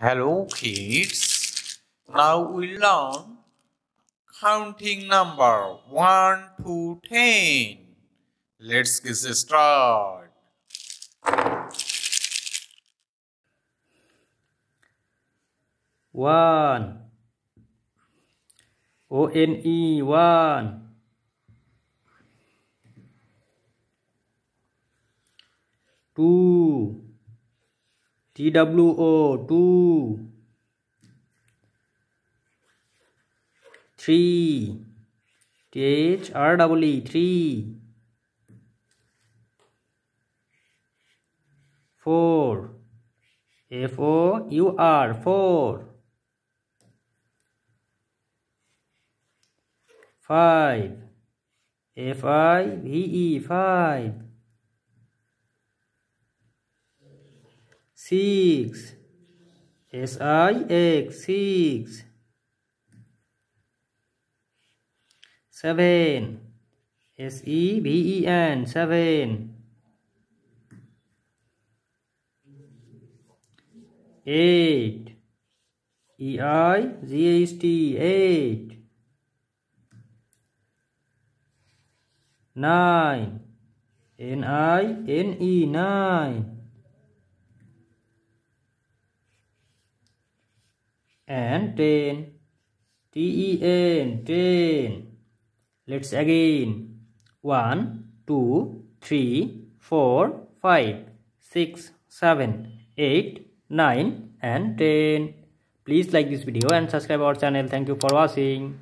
Hello kids, now we learn counting number 1 to 10. Let's get started. 1 O-N-E 1 2 T-W-O 2 3 T-H-R-E-E 3 4 F-O-U-R 4 5 F-I-V-E 5 6 S-I-X 6 7 S-E-V-E-N 7 8 E-I-G-H-T 8 9 N-I-N-E 9 and 10 T-E-N 10. Let's again 1 2 3 4 5 6 7 8 9 and 10. Please like this video and subscribe our channel. Thank you for watching.